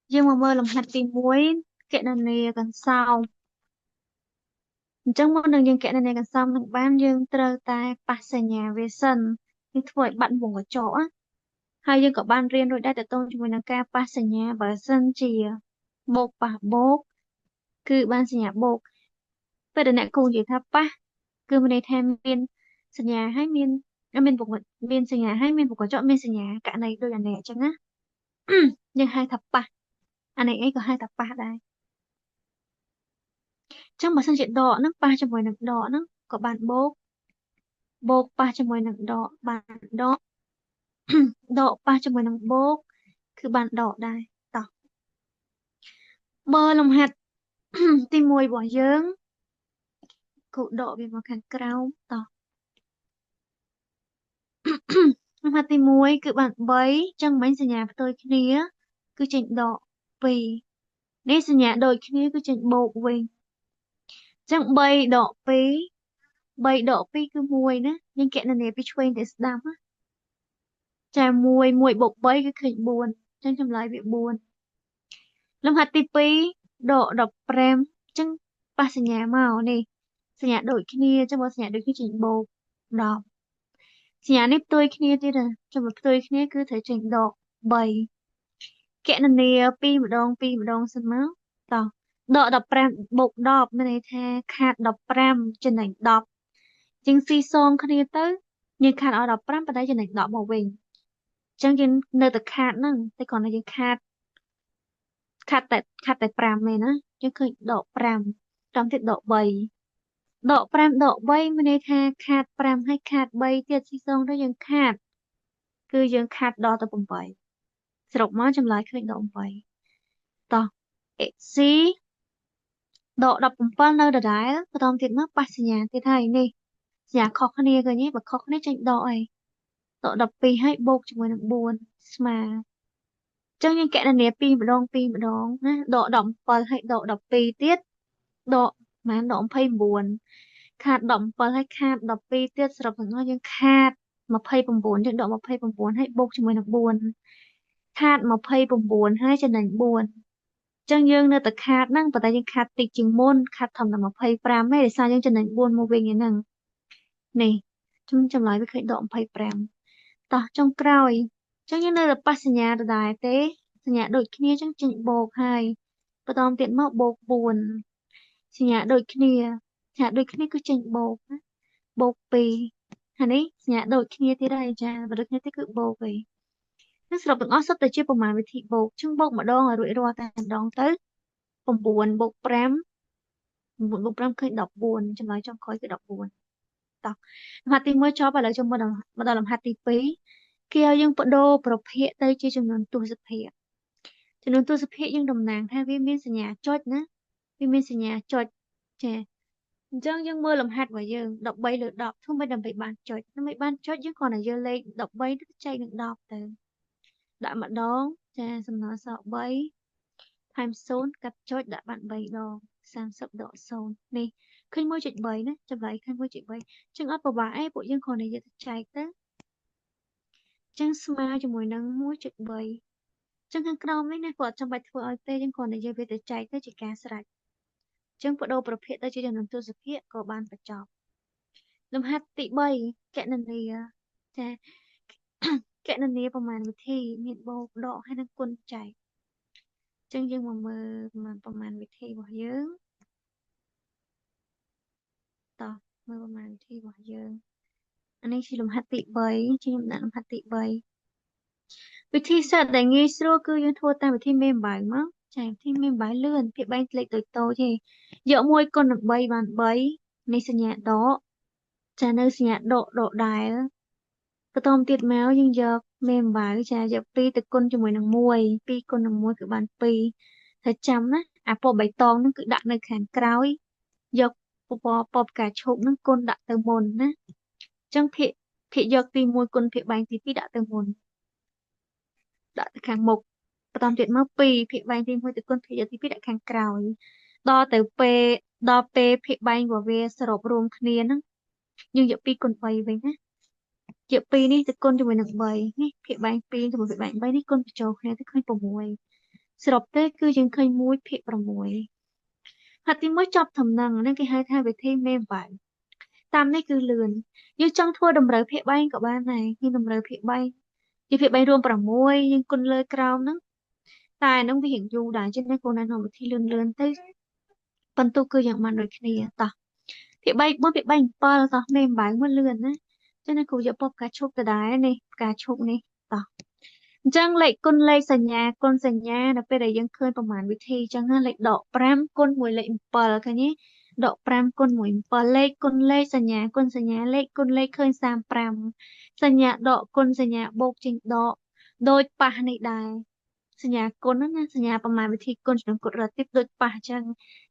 dương mà mơ làm hạt tìm muối kẹn này gần sau chẳng muốn đừng dương kẹn này gần sau đừng ban dương trơ tai pa xe nhà về sân nhưng thôi bạn vùng ở chỗ á hai dương có ban riêng rồi đã tự tôn cho mình là ca pa xe nhà bởi sân chỉ bột và bột cứ ban xe nhà bột bây giờ nãy cùng chỉ tháp pa cứ mình đây thêm miên xe nhà hay miên miên vùng miên xe nhà hay miên vùng có chỗ miên xe nhà cả này đôi là nè chẳng á nhưng hai thập pa anh này ấy có hai thập pa đây trong mà sân chuyện đỏ nó ba cho mùi nặng đỏ nó có bàn bố bố ba cho mùi nặng đỏ bàn đỏ đỏ ba cho mùi nặng bốคือbàn đỏ đâyต่อbơ lòng hạt ទីមួយរបស់យើងគូដកវាមកខាងក្រោមតោះលំហាត់ទីមួយគឺបាន3ចឹងមិញសញ្ញាផ្ទុយគ្នាគឺចេញដក2នេះសញ្ញាដូចគ្នាគឺចេញបូកវិញចឹង3ដក2 3ដក2គឺ1ណាយើងកណនាពីឆ្វេងទៅស្ដាំណាចា1 1បូក3គឺឃើញ4ចឹងចម្លើយវា4លំហាត់ទី2ដក15ចឹងប៉ះសញ្ញាមកនេះសញ្ញាដូចគ្នាចឹងបើសញ្ញាដូចគ្នាចេញបូក10សញ្ញានេះផ្ទុយគ្នាទៀតចាំបើផ្ទុយគ្នាគឺត្រូវចេញដក3កណនា2ម្ដង2ម្ដងសិនមកតោះដក15បូក10មានន័យថាខាត15ចំណេញ10ជាងស៊ីសងគ្នាទៅយើងខាតឲ្យ15ប៉ុន្តែចំណេញ10មកវិញចឹងយើងនៅតែខាតហ្នឹងតែគ្រាន់តែយើងខាត់តែ5មែនណាយើងឃើញដក5ចំទៀតដក3ដក5ដក3មានន័យថាខាត5ហើយខាត3ទៀតស៊ីសងទៅយើងខាតគឺយើងខាតដល់ទៅ8សរុបមកចម្លើយឃើញដក8តោះ x ដក17នៅដដែលបន្តទៀតមកប៉ះសញ្ញាទៀតហើយនេះសញ្ញាខុសគ្នាឃើញទេបើខុសគ្នាចេញដកអីដក12ហើយបូកជាមួយនឹង4ស្មើចឹងយើងកណនា2ម្ដង2ម្ដងណាដក17ហើយដក12ទៀតដកប្រហែលដក29ខាត17ហើយខាត12ទៀតសរុបទាំងអស់យើងខាត29យើងដក29ហើយបូកជាមួយនឹង4ខាត29ហើយចំណេញ4ចឹងយើងនៅតែខាតហ្នឹងប៉ុន្តែយើងខាតតិចជាងមុនខាតធំតែ25ទេដោយសារយើងចំណេញ4មកវិញហ្នឹងនេះចម្លើយវាឃើញដក25តោះចុងក្រោយចឹងយើងនៅតែប៉ះសញ្ញាដដែលទេសញ្ញាដូចគ្នាចឹងចេញបូកហើយបន្តទៀតមកបូក4សញ្ញាដូចគ្នាសញ្ញាដូចគ្នាគឺចេញបូកណាបូក2ហើយនេះសញ្ញាដូចគ្នាទៀតហើយចាបើដូចគ្នាទៀតគឺបូកឯងនឹងសរុបទាំងអស់សុទ្ធតែជាប្រមាណវិធីបូកចឹងបូកម្ដងឲ្យរួចរាល់តែម្ដងទៅ9បូក5 9បូក5ឃើញ14ចម្លើយចុងក្រោយគឺ14តោះលំហាត់ទី1ចប់ឥឡូវចូលមកដល់លំហាត់ទី2គេឲ្យយើងបដូរប្រភេទទៅជាចំនួនទស្សភាគចំនួនទស្សភាគយើងតំណាងថាវាមានសញ្ញាចុចណាវាមានសញ្ញាចុចចាអញ្ចឹងយើងមើលលំហាត់របស់យើង13លើ10ធ្វើម៉េចដើម្បីបានចុចយើងគ្រាន់តែយកលេខ13ទៅចែកនឹង10ទៅដាក់ម្ដងចាសំណល់សល់3ថែម0កាត់ចុចដាក់បាន3ដង30ដក0នេះឃើញ1.3ណាចម្លើយឃើញ1.3ចឹងអត់ពិបាកអីពួកយើងគ្រាន់តែយកទៅចែកទៅចឹងស្មើជាមួយនឹង1.3ចឹងខាងក្រោមនេះណាគាត់ចាំបាច់ធ្វើឲ្យទេចឹងគ្រាន់តែយកវាទៅចែកទៅជាការស្រេចចឹងបដូរប្រភេទទៅជាចំនួនទស្សភាគក៏បានបញ្ចប់លំហាត់ទី3កណនាចាកណនាប្រមាណវិធីមានបូកដកហើយនិងគុណចែកចឹងយើងមកមើលប្រមាណវិធីរបស់យើងតោះមើលប្រមាណវិធីរបស់យើងអានេះជាលំហាត់ទី3ជាខ្ញុំដាក់លំហាត់ទី3វិធីសាស្ត្រដែលងាយស្រួលគឺយើងធ្វើតាមវិធីមេអំបៅមកចាវិធីមេអំបៅលឿនភាគបែងលេខតូចតូចទេយក1គុណនឹង3បាន3នេះសញ្ញាដកចានៅសញ្ញាដកដែលបន្តទៀតមកយើងយកមេអំបៅចាយក2ទៅគុណជាមួយនឹង1 2គុណនឹង1គឺបាន2តែចាំណាអាពណ៌បៃតងហ្នឹងគឺដាក់នៅខាងក្រោយយកពណ៌ផ្កាឈូកហ្នឹងគុណដាក់ទៅមុនណាអញ្ចឹងភាគយកទី1គុណភាគបែងទី2ដាក់ទៅមុនដាក់ទៅខាងមុខបន្តទៀតមក2ភាគបែងទី1ទៅគុណភាគយកទី2ដាក់ខាងក្រោយដល់ពេលភាគបែងរបស់វាសរុបរួមគ្នាហ្នឹងយើងយក2គុណ3វិញណាយក2នេះទៅគុណជាមួយនឹង3នេះភាគបែង2ជាមួយភាគបែង3នេះគុណបញ្ចូលគ្នាទៅឃើញ6 สรุปទៅគឺយើងឃើញ1/6ហេតុទី1ចប់ដំណឹងហ្នឹងគេហៅថាវិធីមេបែងតាមនេះគឺលឿនយើងចង់ធ្វើតម្រូវភាគបែងក៏បានដែរមានតម្រូវភាគបែងជាភាគបែងរួម6យើងគុណលើក្រោមហ្នឹងតែហ្នឹងវារៀងយូរដែរចឹងណាគូណែនាំវិធីលឿនទៅបន្ទុកគឺយ៉ាងបានដូចគ្នាតោះភាគបែង4ភាគបែង7តោះមេបែងមកលឿនណាចឹងណាគ្រូយកពណ៌ផ្កាឈូកទៅដែរនេះផ្កាឈូកនេះតោះអញ្ចឹងលេខគុណលេខសញ្ញាគុណសញ្ញានៅពេលដែលយើងឃើញប្រមាណវិធីអញ្ចឹងណាលេខដក5គុណមួយលេខ7ឃើញទេដក5គុណមួយ7លេខគុណលេខសញ្ញាគុណសញ្ញាលេខគុណលេខឃើញ35សញ្ញាដកគុណសញ្ញាបូកចេញដកដូចប៉ះនេះដែរសញ្ញាគុណហ្នឹងណាសញ្ញាប្រមាណវិធីគុណចំនួនគុណរត់ទៀតដូចប៉ះអញ្ចឹង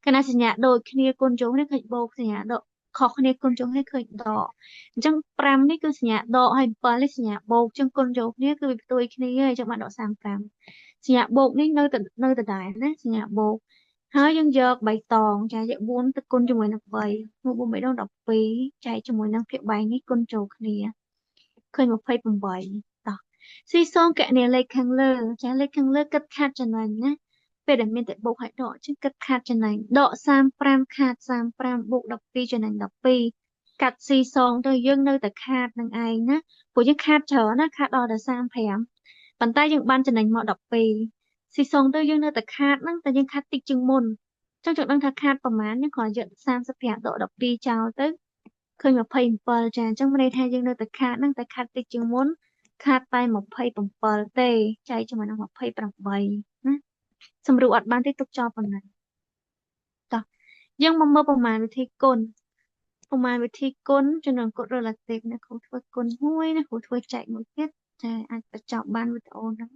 កាលណាសញ្ញាដូចគ្នាគុណជុំនេះឃើញបូកសញ្ញាដកខុសគ្នាគុណជុំនេះឃើញដកអញ្ចឹង5នេះគឺសញ្ញាដកហើយ7នេះសញ្ញាបូកអញ្ចឹងគុណយកគ្នាគឺវាផ្ទុយគ្នាហើយអញ្ចឹងបានដក35សញ្ញាបូកនេះនៅដដែលណាសញ្ញាបូកហើយយើងយកបៃតងចាយក4ទៅគុណជាមួយនឹង3មក4 3ដង12ចែកជាមួយនឹងភាគបែងនេះគុណចូលគ្នាឃើញ28តោះស៊ីសងគណនាលេខខាងលើចាលេខខាងលើគិតខាត់ចំណេញណាពេលដែលមានតែបូកហើយដកចឹងគិតខាត់ចំណេញដក35ខាត់35បូក12ចំណេញ12កាត់ស៊ីសងទៅយើងនៅតែខាត់នឹងឯងណាព្រោះយើងខាត់ច្រើនណាខាត់ដល់តែ35ប៉ុន្តែយើងបានចំណេញមក12ស៊ីសងទៅយើងនៅតែខាត់ហ្នឹងតែយើងខាត់តិចជាងមុនចឹងចង់ដឹងថាខាត់ប្រមាណយើងគ្រាន់យក35ដក12ចោលទៅឃើញ27ចាអញ្ចឹងមានន័យថាយើងនៅតែខាត់ហ្នឹងតែខាត់តិចជាងមុនខាត់តែ27ទេចែកជាមួយនឹង28ណាសម្រួលអត់បានទេទុកចោលប៉ុណ្ណឹងតោះយើងមកមើលប្រមាណវិធីគុណប្រមាណវិធីគុណចំនួនគុណ relative ណាគ្រូធ្វើគុណមួយណាគ្រូធ្វើចែកមួយទៀតចាអាចបញ្ចប់បានវីដេអូហ្នឹង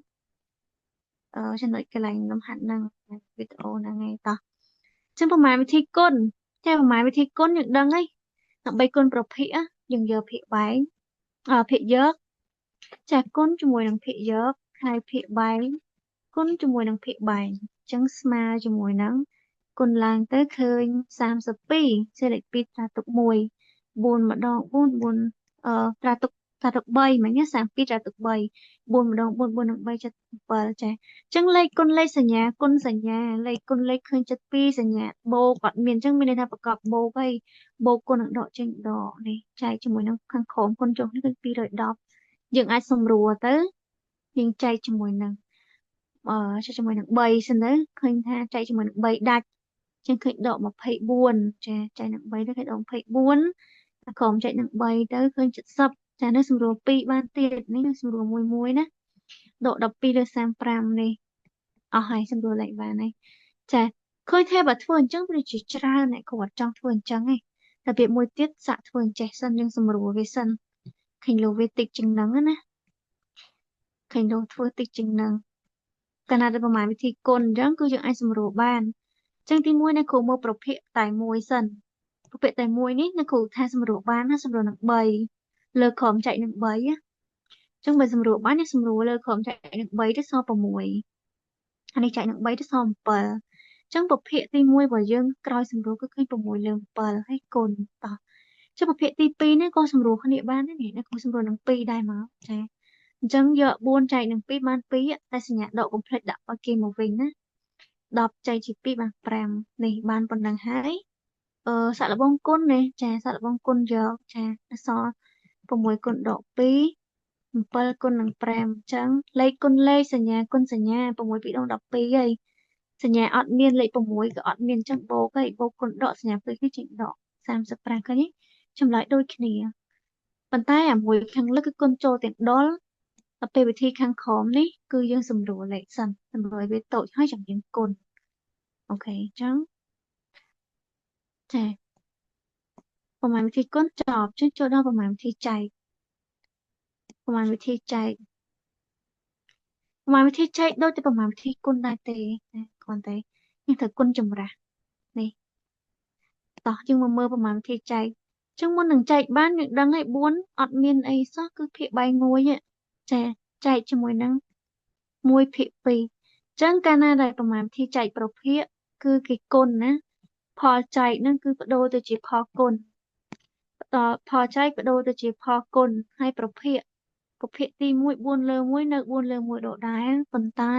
ចំណុចកន្លែងលំហាត់ហ្នឹងវីដេអូហ្នឹងឯងតោះចឹងប្រមាណវិធីគុណចាប្រមាណវិធីគុណយើងដឹងហើយដើម្បីគុណប្រភិកយើងយកភាគបែងភាគយកចាគុណជាមួយនឹងភាគយកហើយភាគបែងគុណជាមួយនឹងភាគបែងអញ្ចឹងស្មើជាមួយនឹងគុណឡើងទៅឃើញ32សេលេខ2ត្រាទុក1 4ម្ដង4 4ត្រាទុក3មិញណា32ត្រាទុក3 4ម្ដង4 4នឹង3 7ចាអញ្ចឹងលេខគុណលេខសញ្ញាគុណសញ្ញាលេខគុណលេខឃើញ72សញ្ញាបូកអត់មានអញ្ចឹងមានន័យថាប្រកបបូកហើយបូកគុណនឹងដកចេញដកនេះចែកជាមួយនឹងខាងក្រោមគុណចុះនេះគឺ210យើងអាចសម្រួលទៅយើងចែកជាមួយនឹងចែកជាមួយនឹង3សិនទៅឃើញថាចែកជាមួយនឹង3ដាច់ចឹងឃើញដក24ចាចែកនឹង3ទៅឃើញដក24ក្រោមចែកនឹង3ទៅឃើញ70ចានេះសម្រួល2បានទៀតនេះសម្រួលមួយណាដក12លើ35នេះអស់ហើយសម្រួលលេខបានហើយចាឃើញថាបើធ្វើអញ្ចឹងវាជាច្រើនអ្នកគ្រូអត់ចង់ធ្វើអញ្ចឹងទេរបៀបមួយទៀតសាក់ធ្វើអញ្ចេះសិនយើងសម្រួលវាសិនឃើញលោវាតិចជាងហ្នឹងណាឃើញលោធ្វើតិចជាងហ្នឹងកាលណាដែលប្រមាណវិធីគុណអញ្ចឹងគឺយើងអាចសម្រួលបានអញ្ចឹងទី1អ្នកគ្រូមើលប្រភេទតែមួយសិនប្រភេទតែមួយនេះអ្នកគ្រូថាសម្រួលបានណាសម្រួលនឹង3លើក្រោមចែកនឹង3ណាអញ្ចឹងបើសម្រួលបានអ្នកសម្រួលលើក្រោមចែកនឹង3ទៅសល់6អានេះចែកនឹង3ទៅសល់7អញ្ចឹងប្រភេទទី1របស់យើងក្រោយសម្រួលគឺឃើញ6លើ7ហើយគុណតោះចុះប្រភេទទី2នេះក៏សម្រួលគ្នាបានដែរនេះអ្នកគ្រូសម្រួលនឹង2ដែរមកចាអញ្ចឹងយក4ចែកនឹង2បាន2តែសញ្ញាដកកុំភ្លេចដាក់ឲ្យគេមកវិញណា10ចែកជា2បាន5នេះបានប៉ុណ្ណឹងហើយសាក់លបងគុណនេះចាសាក់លបងគុណយកចាអក្សរ6គុណដក2 7គុណនឹង5អញ្ចឹងលេខគុណលេខសញ្ញាគុណសញ្ញា6 2ដង12ហើយសញ្ញាអត់មានលេខ6ក៏អត់មានអញ្ចឹងបូកហើយបូកគុណដកសញ្ញា2គឺចេញដក35ឃើញទេចម្លើយដូចគ្នាប៉ុន្តែអាមួយខាងលើគឺគុណចូលទាំងដុលដល់ពេលវិធីខាងក្រោមនេះគឺយើងសម្រួលលេខសិនសម្រួលវាតូចហើយចាំយើងគុណអូខេអញ្ចឹងចាប្រមាណវិធីគុណចប់ជិះចូលដល់ប្រមាណវិធីចែកប្រមាណវិធីចែកប្រមាណវិធីចែកដូចតែប្រមាណវិធីគុណដែរទេណាគ្រាន់តែយើងត្រូវគុណចម្រាស់នេះតោះយើងមកមើលប្រមាណវិធីចែកចឹងមុននឹងចែកបានយើងដឹងហើយ4អត់មានអីសោះគឺភាគបែង1ចាចែកជាមួយនឹង1ភាគ2ចឹងកាលណាដែលប្រមាណវិធីចែកប្រភាគគឺគេគុណណាផលចែកហ្នឹងគឺបដូរទៅជាផលគុណដល់ផលចែកបដូរទៅជាផលគុណហើយប្រភាគទី1 4លើ1នៅ4លើ1ដដែលប៉ុន្តែ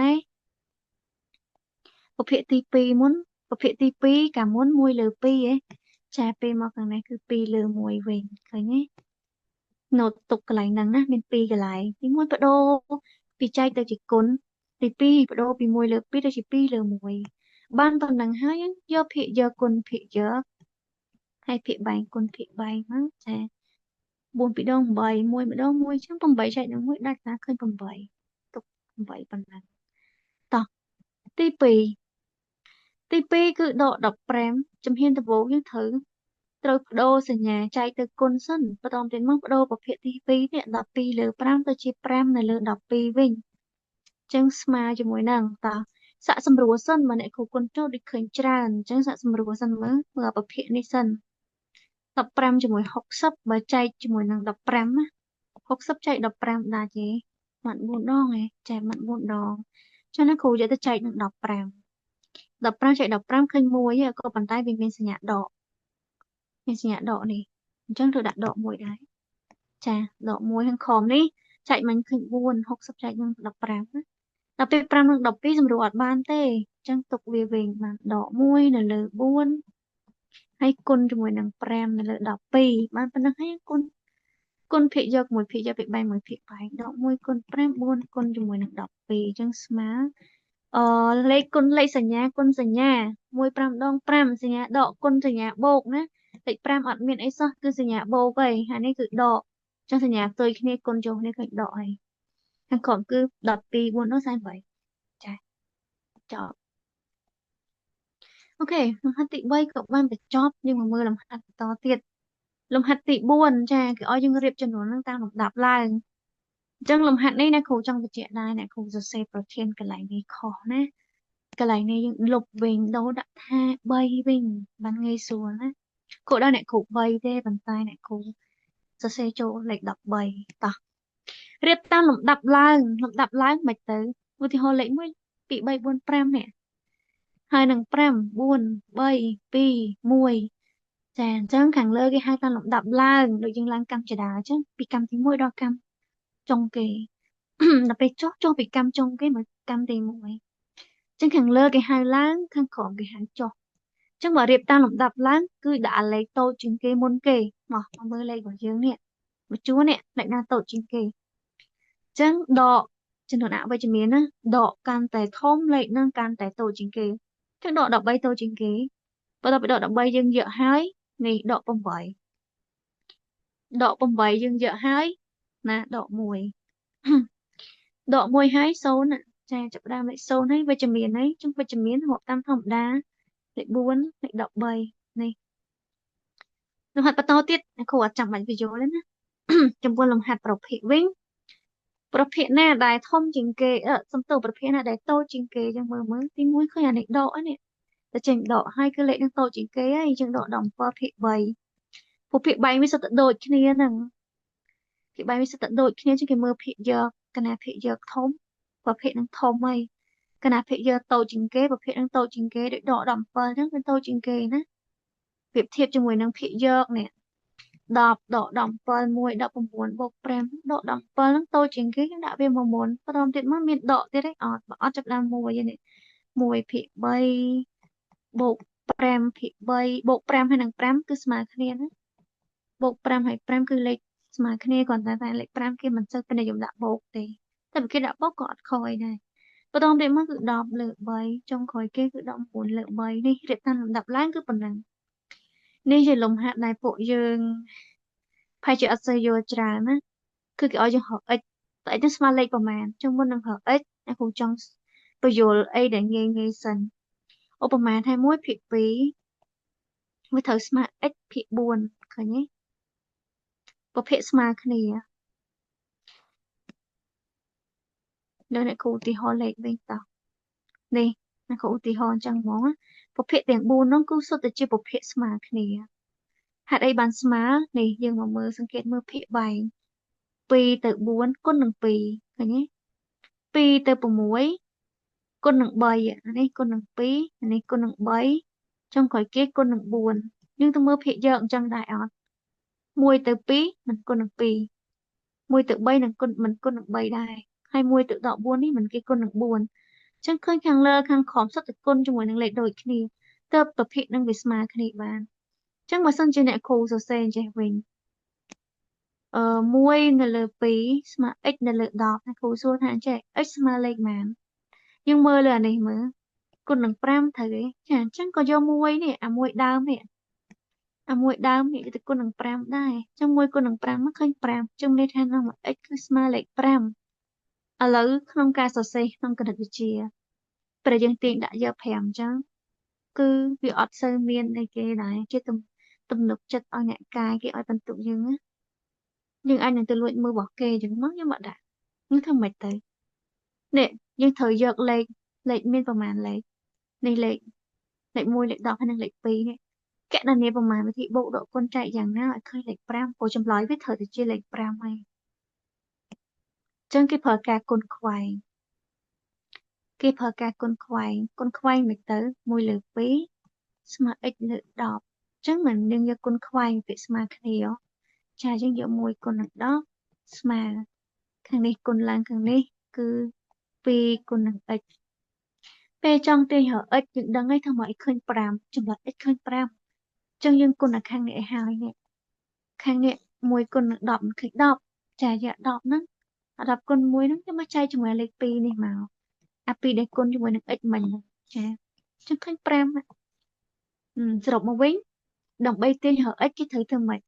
ប្រភេទទី2មុនប្រភេទទី2កាលមុន1លើ2ឯងចាពេលមកខាងនេះគឺ2លើ1វិញឃើញទេណូតទុកកន្លែងហ្នឹងណាមាន2កន្លែងទី1បដូរពីចែកទៅជាគុណទី2បដូរពី1លើ2ទៅជា2លើ1បានប៉ុណ្ណឹងហើយយកភាគយកគុណភាគយកហើយភាគបែងគុណភាគបែងហ្នឹងចា4ពីដង8 1ម្ដង1ចឹង8ចែកនឹង1ដាច់ណាឃើញ8ទុក8ប៉ុណ្ណឹងតោះទី2ទី2គឺដក15ជំហានដំបូងយើងត្រូវបដូរសញ្ញាចែកទៅគុណសិនបន្តទៀតមកបដូរប្រភេទទី2នេះ12លើ5ទៅជា5នៅលើ12វិញចឹងស្មើជាមួយនឹងតោះសាកសម្រួលសិនបើអ្នកគ្រូគុណចូលដូចឃើញច្រើនចឹងសាកសម្រួលសិនមើលប្រភេទនេះសិន15ជាមួយ60បើចែកជាមួយនឹង15ណា60ចែក15ដាច់ទេម៉ាត់4ដងឯងចែកម៉ាត់4ដងចឹងណាគ្រូយកទៅចែកនឹង15ចែក15ឃើញ1ក៏ប៉ុន្តែវាមានសញ្ញាដកមានសញ្ញាដកនេះអញ្ចឹងត្រូវដាក់ដក1ដែរចាដក1ខាងខំនេះចែកមិញឃើញ4 60ចែកនឹង15ណាដល់ពេល5និង12សម្រួលអត់បានទេអញ្ចឹងទុកវាវិញបានដក1នៅលើ4ហើយគុណជាមួយនឹង5នៅលើ12បានប៉ុណ្ណឹងហើយគុណភាគយក1ភាគយកភាគបែង1ភាគបែងដក1គុណ5 4គុណជាមួយនឹង12អញ្ចឹងស្មើលេខគុណលេខសញ្ញាគុណសញ្ញា1 5ដង5សញ្ញាដកគុណសញ្ញាបូកណាលេខ5អត់មានអីសោះគឺសញ្ញាបូកហើយហើយនេះគឺដកអញ្ចឹងសញ្ញាផ្ទុយគ្នាគុណចូលគ្នាឃើញដកហើយខាងក្រោមគឺ12 4ដង48ចាចប់អូខេលំហាត់ទី3ក៏បានបញ្ចប់យើងមកមើលលំហាត់បន្តទៀតលំហាត់ទី4ចាគេឲ្យយើងរៀបចំនួននឹងតាមលំដាប់ឡើងអញ្ចឹងលំហាត់នេះអ្នកគ្រូចង់បញ្ជាក់ដែរអ្នកគ្រូសរសេរប្រធានកន្លែងនេះខុសណាកន្លែងនេះយើងលុបវិញដូរដាក់ថា3វិញបានងាយស្រួលណាគោលដៅអ្នកគ្រូ3ទេប៉ុន្តែអ្នកគ្រូសរសេរចូលលេខ13តោះរៀបតាមលំដាប់ឡើងមិនទៅឧទាហរណ៍លេខ1 2 3 4 5នេះហើយនឹង5 4 3 2 1ចាអញ្ចឹងខាងលើគេហៅតាមលំដាប់ឡើងដូចយើងឡើងកម្មចដាអញ្ចឹងពីកម្មទី1ដល់កម្មចុងគេដល់ពេលចុះពីកម្មចុងគេមកកម្មទី1អញ្ចឹងខាងលើគេហៅឡើងខាងក្រោមគេហៅចុះអញ្ចឹងបើរៀបតាមលំដាប់ឡើងគឺដាក់លេខតូចជាងគេមុនគេមកមើលលេខរបស់យើងនេះមកជួននេះលេខណាតូចជាងគេអញ្ចឹងដកចំនួនអវិជ្ជមានណាដកកាន់តែធំលេខនឹងកាន់តែតូចជាងគេអញ្ចឹងដក13តូចជាងគេបន្ទាប់ពីដក13យើងយកហើយនេះដក8យើងយកហើយណាដក1ដក1ហើយ0ចាចាប់ដើមលេខ0ហើយវិជ្ជមានហើយចឹងវិជ្ជមានរាប់តាមធម្មតាលេខ4លេខ13នេះលំហាត់បន្តទៀតអ្នកគ្រូអត់ចាំបាច់បញ្យល់ទេណាចំពោះលំហាត់ប្រភេទវិញប្រភេទណាដែលធំជាងគេសំទោសប្រភេទណាដែលតូចជាងគេចឹងមើលទី1ឃើញអានេះដកហ្នឹងតែចេញដកហើយគឺលេខនឹងតូចជាងគេហើយចឹងដក17ភាគ3ពួកភាគបែងវាសុទ្ធតែដូចគ្នាហ្នឹងភាគបែងវាសុទ្ធតែដូចគ្នាចឹងគេមើលភាគយកកណាភាគយកធំប្រភេទនឹងធំហើយកណាភាគយកតូចជាងគេប្រភេទនឹងតូចជាងគេដូចដក17ចឹងវាតូចជាងគេណាប្រៀបធៀបជាមួយនឹងភាគយកនេះ10ដក17 1 19បូក5ដក17ហ្នឹងតូចជាងគេយើងដាក់វាមកមុនបន្តទៀតមកមានដកទៀតឯងអត់ចាប់ដើម1ឯនេះ1ភាគ3បូក5ភាគ3បូក5ហើយនឹង5គឺស្មើគ្នាណាបូក5ហើយ5គឺលេខស្មើគ្នាគ្រាន់តែលេខ5គេមិនសូវពេញនិយមដាក់បូកទេតែបើគេដាក់បូកក៏អត់ខុសអីដែរបន្តទៀតមកគឺ10លើ3ចុងក្រោយគេគឺ19លើ3នេះរៀបតាមលំដាប់ឡើងគឺប៉ុណ្ណឹងនេះជាលំហាត់ដែលពួកយើងប្រហែលជាអត់សូវយល់ច្រើនណាគឺគេឲ្យយើងរក x តែ x នឹងស្មើលេខប្រមាណចឹងមុននឹងរក x អ្នកគ្រូចង់បញ្យល់អីដែលងាយសិនឧបមាថា1ភាគ2វាត្រូវស្មើ x ភាគ4ឃើញទេប្រភេទស្មើគ្នាដល់អ្នកគ្រូឧទាហរណ៍លេខវិញតោះនេះអ្នកគ្រូឧទាហរណ៍អញ្ចឹងហ្មងប្រភេទទាំង4នោះគឺសុទ្ធតែជាប្រភេទស្មើគ្នាហេតុអីបានស្មើនេះយើងមកមើលសង្កេតមើលភាគបែង2ទៅ4គុណនឹង2ឃើញទេ2ទៅ6គុណនឹង3នេះគុណនឹង2នេះគុណនឹង3ចុងក្រោយគេគុណនឹង4យើងទៅមើលភាគយកអញ្ចឹងដែរអត់1ទៅ2មិនគុណនឹង2 1ទៅ3នឹងគុណមិនគុណនឹង3ដែរហើយ1ទៅ14នេះមិនគេគុណនឹង4 ចឹងឃើញខាងលើខាងក្រោមសុទ្ធតែគុណជាមួយនឹងលេខដូចគ្នាទើបប្រភេទនឹងវាស្មើគ្នាបានចឹងបើសិនជាអ្នកគ្រូសរសេរអញ្ចេះវិញ1នៅលើ2ស្មើ x នៅលើ10អ្នកគ្រូសួរថាអញ្ចេះ x ស្មើលេខប៉ុន្មានយើងមើលលើអានេះមើលគុណនឹង5ត្រូវទេចាអញ្ចឹងក៏យក1នេះអា1ដើមនេះអា1ដើមនេះទៅគុណនឹង5ដែរអញ្ចឹង1គុណនឹង5មកឃើញ5ចឹងមានន័យថានាំមក x គឺស្មើលេខ5ឥឡូវក្នុងការសរសេរក្នុងគណិតវិទ្យាពេលយើងទាញដាក់យក5អញ្ចឹងគឺវាអត់សូវមានអីគេដែរជាទំនុកចិត្តឲ្យអ្នកកាយគេឲ្យបន្ទុកយើងណាយើងអាចនឹងទៅលួចមើលរបស់គេអញ្ចឹងមកយើងមកដាក់នឹងធ្វើម៉េចទៅនេះយើងត្រូវយកលេខមានប្រមាណលេខនេះលេខ1លេខ10ហើយនិងលេខ2នេះកណនាប្រមាណវិធីបូកដកគុណចែកយ៉ាងណាឲ្យឃើញលេខ5ព្រោះចម្លើយវាត្រូវតែជាលេខ5ហើយអញ្ចឹងគេប្រើការគុណខ្វែងគុណខ្វែងមិនទៅ1លើ2ស្មើ x លើ10អញ្ចឹងមិនយើងយកគុណខ្វែងពាក្យស្មើគ្នាចាយើងយក1គុណនឹង10ស្មើខាងនេះគុណឡើងខាងនេះគឺ2គុណនឹង x ពេលចង់ទាញរក x យើងដឹងហើយថាមក x ឃើញ5ចំណុច x ឃើញ5អញ្ចឹងយើងគុណនៅខាងនេះឲ្យហើយនេះខាងនេះ1គុណនឹង10មិនឃើញ10ចាយក10ហ្នឹង10គុណ1ហ្នឹងទៅមកចែកជាមួយលេខ2នេះមកអា2ដែលគុណជាមួយនឹង x មិញហ្នឹងចាអញ្ចឹងឃើញ5សរុបមកវិញដើម្បីទាញរក x គេត្រូវធ្វើម៉េច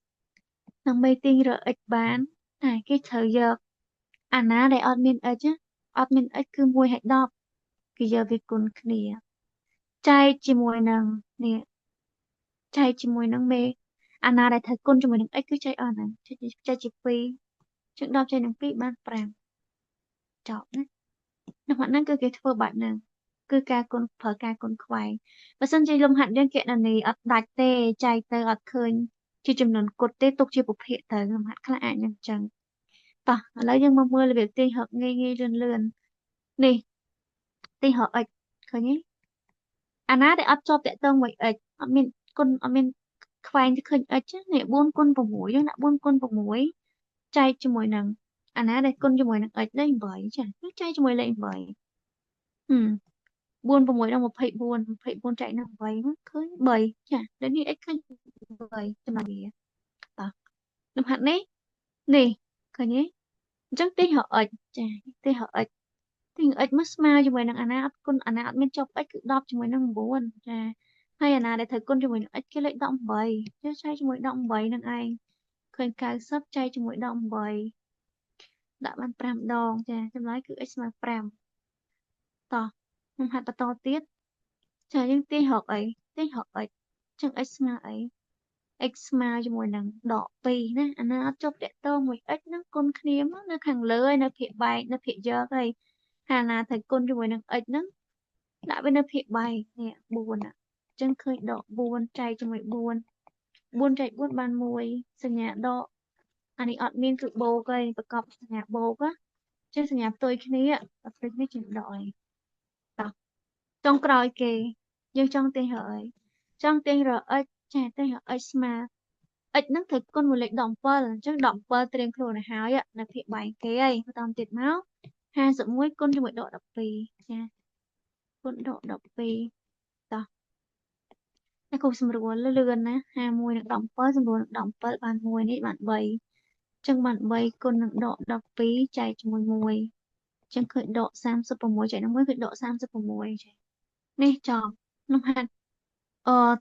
ដើម្បីទាញរក x បានតែគេត្រូវយកអាណាដែលអត់មាន x អត់មាន x គឺ1ហើយ10គេយកវាគុណគ្នាចែកជាមួយនឹងនេះចែកជាមួយនឹងមេអាណាដែលត្រូវគុណជាមួយនឹង x គឺចែកអស់ហ្នឹងចែកជា2ចឹង10ចែកនឹង2បាន5ចប់ណានៅក្នុងហ្នឹងគឺគេធ្វើបែបហ្នឹងគឺការគុណប្រើការគុណខ្វែងបើសិនជាលំហាត់យើងគណនាអត់ដាច់ទេចែកទៅអត់ឃើញជាចំនួនគត់ទេទុកជាប្រភេទទៅលំហាត់ខ្លះអាចនឹងចឹងតោះឥឡូវយើងមកមើលរបៀបទាញរកងាយលឿននេះទាញរក x ឃើញទេអាណាដែលអត់ជាប់តាក់ទងមួយ x អត់មានគុណអត់មានខ្វែងទៅឃើញ x នេះ4គុណ6យើងដាក់4គុណ6ចែកជាមួយនឹងអាណាដែលគុណជាមួយនឹង x លេខ8ចាយើងចែកជាមួយលេខ84 6ដល់24ចែកនឹង8មកឃើញ3ចាដូចនេះ x ឃើញ3ចំណុចវាតោះលំហាត់នេះឃើញទេអញ្ចឹងទាញរក x ចាទាញរក x ទាញ x មកស្មើជាមួយនឹងអាណាអត់គុណអាណាអត់មានជាប់ x គឺ10ជាមួយនឹង9ចាហើយអាណាដែលត្រូវគុណជាមួយនឹង x គេលេខ18ចាចែកជាមួយ18នឹងឯងឃើញ90ចែកជាមួយ18ដាក់បាន5ដងចាចម្លើយគឺ x ស្មើ5តោះខ្ញុំហាត់បន្តទៀតចាយើងទាញរកអីទាញរក x ចឹង x ស្មើអី x ស្មើជាមួយនឹងដក2ណាអាណាអត់ជាប់តាក់ទងមួយ x ហ្នឹងគុណគ្នាមកនៅខាងលើហើយនៅភាគបែកនៅភាគយកហើយអាណាត្រូវគុណជាមួយនឹង x ហ្នឹងដាក់វានៅភាគបែកនេះ4អញ្ចឹងឃើញដក4ចែកជាមួយ4ចែក4បាន1សញ្ញាដកអានេះអត់មានគឺបូកហើយប្រកបសញ្ញាបូកណាចឹងសញ្ញាផ្ទុយគ្នាផ្ទុយគ្នាជាដកអីតោះចុងក្រោយគេយើងចង់ទាញរកអីចង់ទាញរក x ចាទាញរក x ស្មើ x ហ្នឹងត្រូវគុណមួយលេខ17អញ្ចឹង17ត្រៀមខ្លួនឲ្យហើយនៅភាគបែកគេហើយបន្តទៀតមក51គុណជាមួយដក12ចាគុណដក12តោះតែគូសម្រួលលឿនណា51នឹង17សម្រួលនឹង17បាន1នេះបាន3អញ្ចឹងបាន3គុណនឹងដក12ចែកជាមួយ1អញ្ចឹងឃើញដក36ចែកនឹង1គឺដក36ចានេះចប់លំហាត់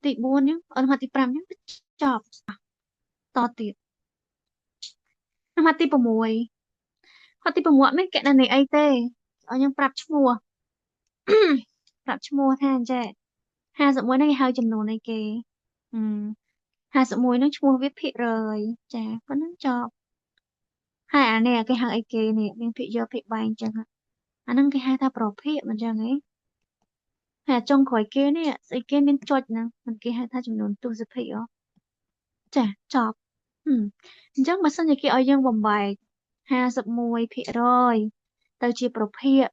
ទី4ហ្នឹងលំហាត់ទី5ហ្នឹងចប់តទៀតលំហាត់ទី6ហាត់ទី6អត់មានកណនីអីទេឲ្យខ្ញុំប្រាប់ឈ្មោះប្រាប់ឈ្មោះថាអញ្ចេះ51ហ្នឹងគេហៅចំនួនអីគេ51ហ្នឹងឈ្មោះវាភាគរយចាប៉ុណ្ណឹងចប់ហើយអានេះគេហៅអីគេនេះមានភាគយកភាគបែងអញ្ចឹងអាហ្នឹងគេហៅថាប្រភេទមិនអញ្ចឹងហ៎ហើយចុងក្រោយគេនេះស្អីគេមានចុចហ្នឹងមិនគេហៅថាចំនួនទស្សភាគចាចប់អញ្ចឹងបើសិនជាគេឲ្យយើងបំបែក51%ទៅជាប្រភេទ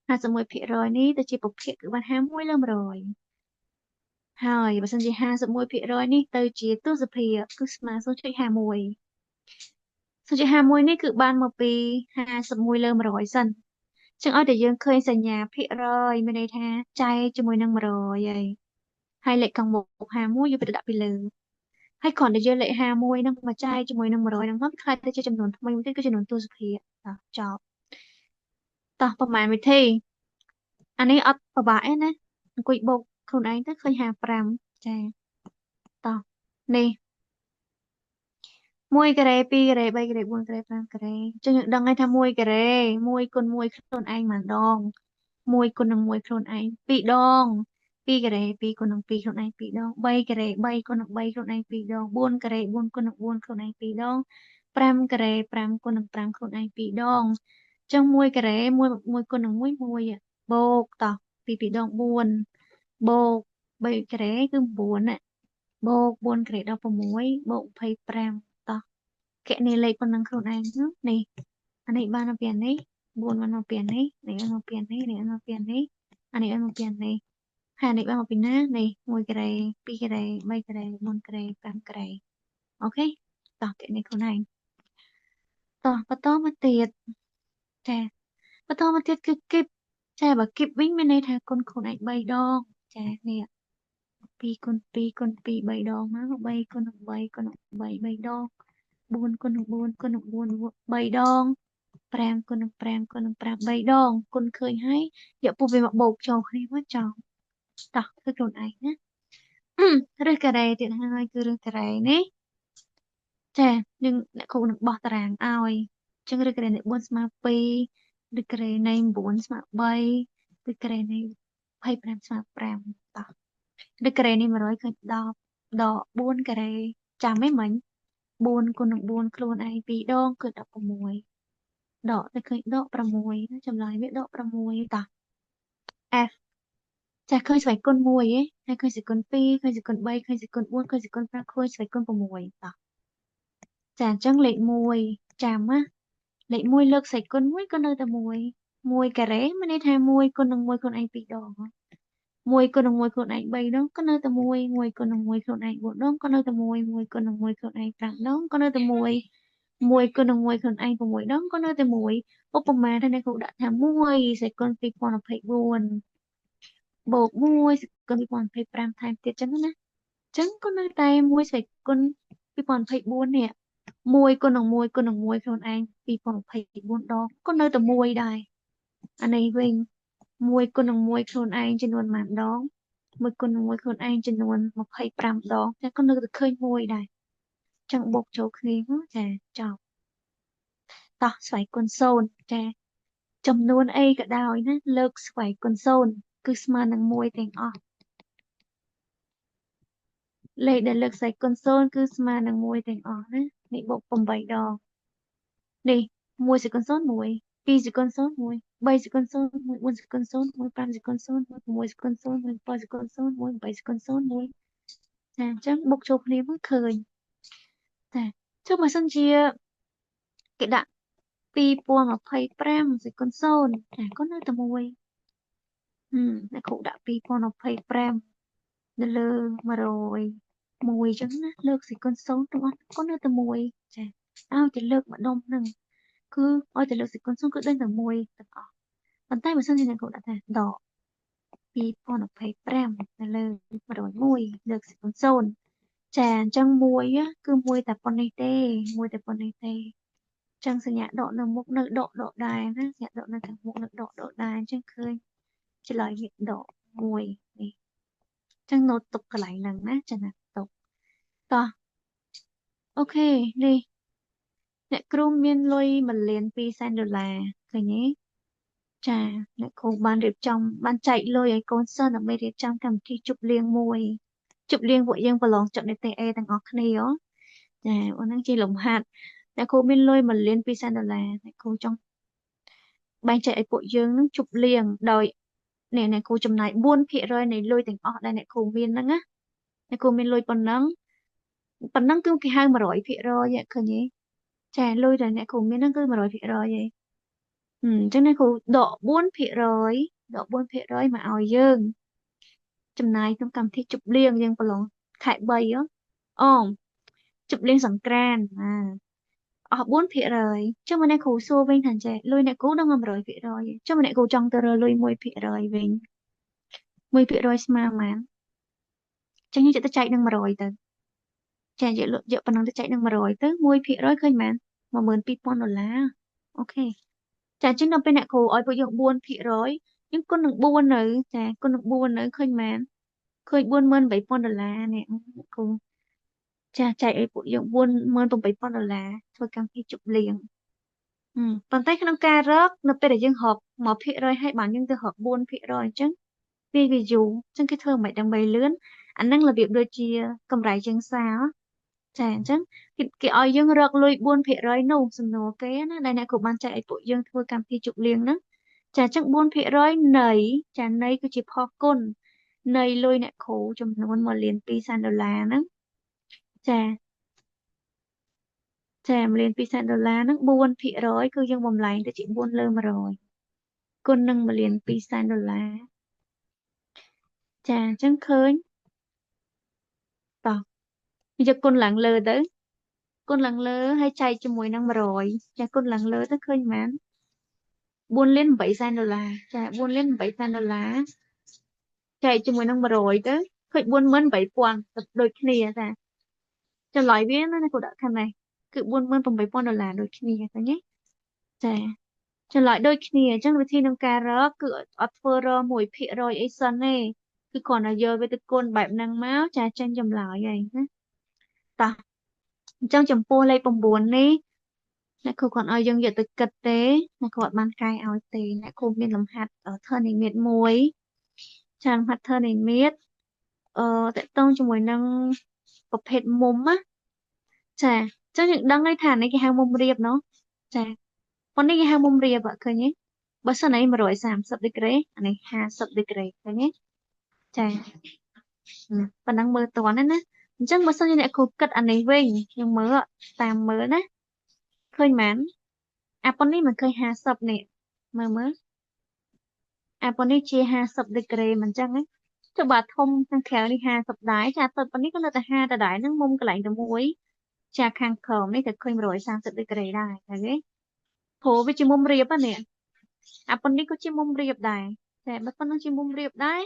51%នេះទៅជាប្រភេទគឺបាន51លើ100ហើយបើសិនជា51%នេះទៅជាទស្សភាគគឺស្មើ0.51 0.51នេះគឺបានមកពី51លើ100សិន ចឹងឲ្យតែយើងឃើញសញ្ញាភាគរយមានន័យថាចែកជាមួយនឹង100ហើយលេខខាងមុខ51យើងទៅដាក់ពីលើហើយគ្រាន់តែយើងលេខ51ហ្នឹងមកចែកជាមួយនឹង100ហ្នឹងមកខ្លាចទៅជាចំនួនថ្មីមួយទៀតគឺចំនួនទស្សភាគតោះចប់តោះប្រហែលវិធីអានេះអត់ពិបាកទេណាអង្គុយបូកខ្លួនឯងទៅឃើញ55ចាតោះនេះ1ការ៉េ2ការ៉េ3ការ៉េ4ការ៉េ5ការ៉េចឹងយើងដឹងហើយថា1ការ៉េ1គុណ1ខ្លួនឯងប៉ុន្មានដង1គុណនឹង1ខ្លួនឯង2ដង2ការ៉េ2គុណនឹង2ខ្លួនឯង2ដង3ការ៉េ3គុណនឹង3ខ្លួនឯង2ដង4ការ៉េ4គុណនឹង4ខ្លួនឯង2ដង5ការ៉េ5គុណនឹង5ខ្លួនឯង2ដងចឹង1ការ៉េ1គុណនឹង1 1បូកតោះ2ដង4បូក3ការ៉េគឺ9ណាបូក4ការ៉េដល់6បូក25តោះគណនាលេខប៉ុណ្ណឹងខ្លួនឯងនេះអានេះបានមកពីអានេះ4បានមកពីអានេះនេះបានមកពីអានេះនេះបានមកពីអានេះអានេះបានមកពីអានេះហើយអានេះបានមកពីណានេះ1ការ៉េ2ការ៉េ3ការ៉េ4ការ៉េ5ការ៉េអូខេតោះគណនាខ្លួនឯងតោះបន្តមកទៀតចាបន្តមកទៀតគឺគីបចាបើគីបវិញមានន័យថាគុណខ្លួនឯង3ដងចានេះ2គុណ2គុណ2 3ដងមក3គុណនឹង3គុណនឹង3 3ដង4គុណនឹង4គុណនឹង4 3ដង5គុណនឹង5គុណនឹង5 3ដងគុណឃើញហើយយកពុះវាមកបូកចូលគ្នាមកចោលតោះគឺខ្លួនឯងណាឬការ៉េទៀតហើយគឺឬការ៉េនេះចានឹងអ្នកគ្រូនឹងបោះតារាងឲ្យអញ្ចឹងឬការ៉េនៃ4ស្មើ2ឬការ៉េនៃ9ស្មើ3ឬការ៉េនៃ25ស្មើ5តោះឬការ៉េនេះ100ឃើញ10ដក4ការ៉េចាំហ្មងមិញ4គុណនឹង4ខ្លួនឯង2ដងគឺ16ដកទៅឃើញដក6ចម្លើយវាដក6តោះ F ចាឃើញស្វ័យគុណ1ឯងហើយឃើញស្វ័យគុណ2ឃើញស្វ័យគុណ3ឃើញស្វ័យគុណ4ឃើញស្វ័យគុណ5ឃើញស្វ័យគុណ6តោះចាអញ្ចឹងលេខ1ចាំណាលេខ1លើកស្វ័យគុណ1ក៏នៅតែ1ការ៉េមានន័យថា1គុណនឹង1ខ្លួនឯង2ដង1គុណនឹង1ខ្លួនឯង3ដងក៏នៅតែ1គុណនឹង1ខ្លួនឯង4ដងក៏នៅតែ1គុណនឹង1ខ្លួនឯង5ដងក៏នៅតែ1គុណនឹង1ខ្លួនឯង6ដងក៏នៅតែ1ឧបមាថាអ្នកគ្រូដាក់ថា1សេគុណ2024បូក1សេគុណ2025ថែមទៀតចឹងណាចឹងក៏នៅតែ1សេគុណ2024នេះ1គុណនឹង1គុណនឹង1ខ្លួនឯង2024ដងក៏នៅតែ1ដែរអានេះវិញ1គុណនឹង1ខ្លួនឯងចំនួនប៉ុន្មានដង1គុណនឹង1ខ្លួនឯងចំនួន25ដងតែក៏នៅតែឃើញ1ដែរចឹងបូកចូលគ្នាចាចប់តោះស្វ័យគុណ0ចាចំនួនអីក៏ដោយណាលើកស្វ័យគុណ0គឺស្មើនឹង1ទាំងអស់លេខដែលលើកស្វ័យគុណ0គឺស្មើនឹង1ទាំងអស់ណានេះបូក8ដងនេះ1សេគុណ0 1 2សេគុណ0 1 3សេគុណ0 1 4សេគុណ0 1 5សេគុណ0 1 6សេគុណ0 1 7សេគុណ0 1 8សេគុណ0 1ចាអញ្ចឹងបុកចូលគ្នាមកឃើញចាចុះបើសិនជាគេដាក់2025សេគុណ0ចាក៏នៅតែ1អ្នកគ្រូដាក់2025នៅលើ100មួយអញ្ចឹងណាលើកសេគុណ0ទាំងអស់ក៏នៅតែ1ចាឲ្យតែលើកម្ដុំហ្នឹងគឺឲ្យតែលើកសេគុណ0គឺដឹងតែ1ទាំងអស់ប៉ុន្តែបើសិនជាអ្នកគ្រូដាក់ថាដក2025នៅលើ101លើកសេគុណ0ចាអញ្ចឹង1គឺ1តែប៉ុណ្្នេះទេ1តែប៉ុណ្្នេះទេចឹងសញ្ញាដកនៅមុខនៅដកដែរណាសញ្ញាដកនៅខាងមុខនៅដកដែរអញ្ចឹងឃើញឆ្លើយវាដក1នេះចឹងណូតទុកកន្លែងហ្នឹងណាចឹងណាទុកតោះអូខេនេះអ្នកគ្រូមានលុយ$1,200,000ឃើញទេចាអ្នកគ្រូបានរៀបចំបានចែកលុយឲ្យកូនសិស្សដើម្បីរៀបចំកម្មវិធីជប់លៀងមួយជប់លៀងពួកយើងប្រឡងចុះនិទ្ទេស A ទាំងអស់គ្នាចាអូនហ្នឹងជាលំហាត់អ្នកគ្រូមានលុយ$1,200,000អ្នកគ្រូចង់បែងចែកឲ្យពួកយើងនឹងជប់លៀងដោយអ្នកគ្រូចំណាយ4%នៃលុយទាំងអស់ដែលអ្នកគ្រូមានហ្នឹងណាអ្នកគ្រូមានលុយប៉ុណ្ណឹងគឺគេហៅ100%ឃើញទេចាលុយដែលអ្នកគ្រូមានហ្នឹងគឺ100%ឯងអញ្ចឹងអ្នកគ្រូដក4%ដក4%មកឲ្យយើងចំណាយក្នុងកម្មវិធីជប់លៀងយើងប្រឡងខែ3អូជប់លៀងសង្ក្រាន្ត 4%chứ mà nãy cú xua bên thằng trẻ lui nãy cú đang ngầm rồi vị rồi chứ mà nãy cú trong tờ rơi lui 1%bên 1%mà chẳng như chị ta chạy đang mà rồi từ chà dựa lượng dựa phần năng ta chạy đang mà rồi tới 1%khơi mà 10,000 đô la ok chà chứ đâu bên nãy cú ở bây giờ 4%nhưng con đừng buôn nữa chà con đừng buôn nữa khơi buôn 10,000 đô la nè cú chà chạy ở bây giờ buôn 10,000 đô la thôi cam phi chụp liền ប៉ុន្តែក្នុងការរកនៅពេលដែលយើងរក1%ហើយបានយើងទៅរក4%អញ្ចឹងវាយូរអញ្ចឹងគេធ្វើមិនដើម្បីលឿនអាហ្នឹងរបៀបដូចជាកម្រៃជើងសារចាអញ្ចឹងគេឲ្យយើងរកលុយ4%នោះសំណួរគេណាដែលអ្នកគ្រូបានចែកឲ្យពួកយើងធ្វើកម្មវិធីជប់លៀងហ្នឹងចាអញ្ចឹង4%នៃចានៃគឺជាផុសគុណនៃលុយអ្នកគ្រូចំនួន1,200,000 ដុល្លារហ្នឹងចាចា1,200,000 ដុល្លារហ្នឹង4%គឺយើងបំលែងទៅជា4/100គុណនឹង1,200,000 ដុល្លារចាអញ្ចឹងឃើញតោះយកគុណឡើងលើទៅគុណឡើងលើហើយចែកជាមួយនឹង100ចាគុណឡើងលើទៅឃើញប៉ុន្មាន4,800,000 ដុល្លារចា4,800,000 ដុល្លារចែកជាមួយនឹង100ទៅឃើញ48,000ដូចគ្នាចាចម្លើយវាណាគូដាក់ខាងនេះគឺ48,000 ដុល្លារដូចគ្នាឃើញទេចាចម្លើយដូចគ្នាអញ្ចឹងវិធីក្នុងការរកគឺអត់ធ្វើរ1%អីសិនទេគឺគ្រាន់តែយកវាទៅគុណបែបហ្នឹងមកចាចេញចម្លើយហើយណាតោះអញ្ចឹងចំពោះលេខ9នេះអ្នកគ្រូគាត់ឲ្យយើងយកទៅគិតទេអ្នកគ្រូអត់បានកែឲ្យទេអ្នកគ្រូមានលំហាត់ធរនិមិត្តមួយចាលំហាត់ធរនិមិត្តតកតងជាមួយនឹងប្រភេទមុំណាចាអញ្ចឹងយើងដឹងហើយថានេះគេហៅមុំរៀបណោះចាប៉ុន្តែគេហៅមុំរៀបអត់ឃើញទេបើសិនឯង130 ដឺក្រេអានេះ50 ដឺក្រេឃើញទេចាប៉ុណ្ណឹងមើលតន់ណាអញ្ចឹងបើសិនជាអ្នកគ្រូគិតអានេះវិញយើងមើលតាមមើលណាឃើញមែនអាប៉ុននេះមិនឃើញ50នេះមើលអាប៉ុននេះជា50 ដឺក្រេមិនអញ្ចឹងណាចុះបើធំខាងក្រៅនេះ50ដែរចាទៅប៉ុននេះក៏នៅតែ50ដដែលហ្នឹងមុំកន្លែងតែមួយចាខាងក្រោមនេះក៏ឃើញ130 ដឺក្រេដែរឃើញទេព្រោះវាជាមុំរៀបហ្នឹងអាប៉ុននេះក៏ជាមុំរៀបដែរតែបើប៉ុណ្ណឹងជាមុំរៀបដែរ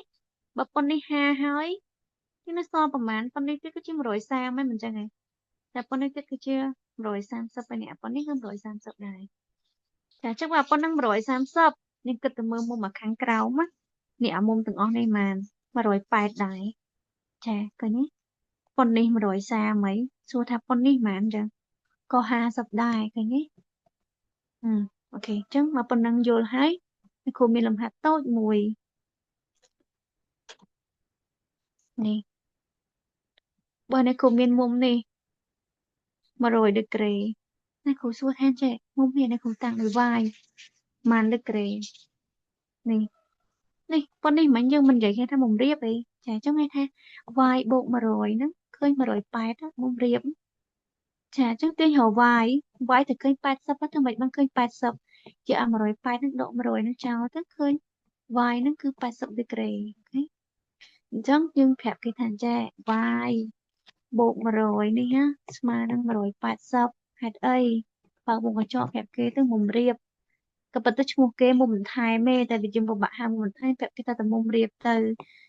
បើប៉ុននេះ50ហើយគឺនៅសល់ប្រហែលប៉ុននេះទៀតគឺជា130ហ្នឹងមិនអញ្ចឹងទេតែប៉ុននេះទៀតគឺជា130ហើយនេះប៉ុននេះគឺ130ដែរចាអញ្ចឹងបើប៉ុណ្ណឹង130នេះគិតទៅមើលមុំមកខាងក្រោមណានេះអាមុំទាំងអស់នេះម៉ាន180ដែរចាឃើញទេប៉ុននេះ130ហីសួរថាប៉ុននេះម៉ានអញ្ចឹងក៏50ដែរឃើញទេអូខេអញ្ចឹងមកប៉ុណ្ណឹងយល់ហើយអ្នកគ្រូមានលំហាត់តូចមួយនេះបើអ្នកគ្រូមានមុំនេះ100 ដឺក្រេអ្នកគ្រូសួរថាចេះមុំនេះអ្នកគ្រូតាំងដោយវាយម៉ាន ដឺក្រេនេះប៉ុននេះមិនយើងមិននិយាយថាមុំរៀបអីចាអញ្ចឹងគេថាវាយបូក100ហ្នឹងឃើញ180មុំរៀបចាអញ្ចឹងទាញរកវាយទៅឃើញ80ទៅមិនបានឃើញ80ជាអា180ហ្នឹងដក100ហ្នឹងចោលទៅឃើញវាយហ្នឹងគឺ80 ដឺក្រេអូខេអញ្ចឹងយើងប្រាប់គេថាចាវាយបូក100នេះណាស្មើនឹង180ហេតុអីបើវងកញ្ចក់ប្រាប់គេទៅមុំរៀបក៏ប៉ុន្តែឈ្មោះគេមុំបន្ថែមទេតែវាយើងពិបាកហៅមុំបន្ថែមប្រាប់គេថាតែមុំរៀបទៅ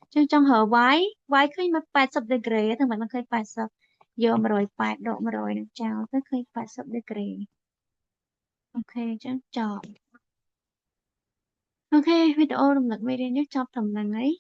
អញ្ចឹងចង់រកវាយឃើញមក80 ដឺក្រេទៅមិនឃើញ80យក180ដក100នឹងចោលទៅឃើញ80 ដឺក្រេអូខេអញ្ចឹងចប់អូខេវីដេអូរំលឹកមេរៀននេះចប់ត្រឹមហ្នឹងហើយ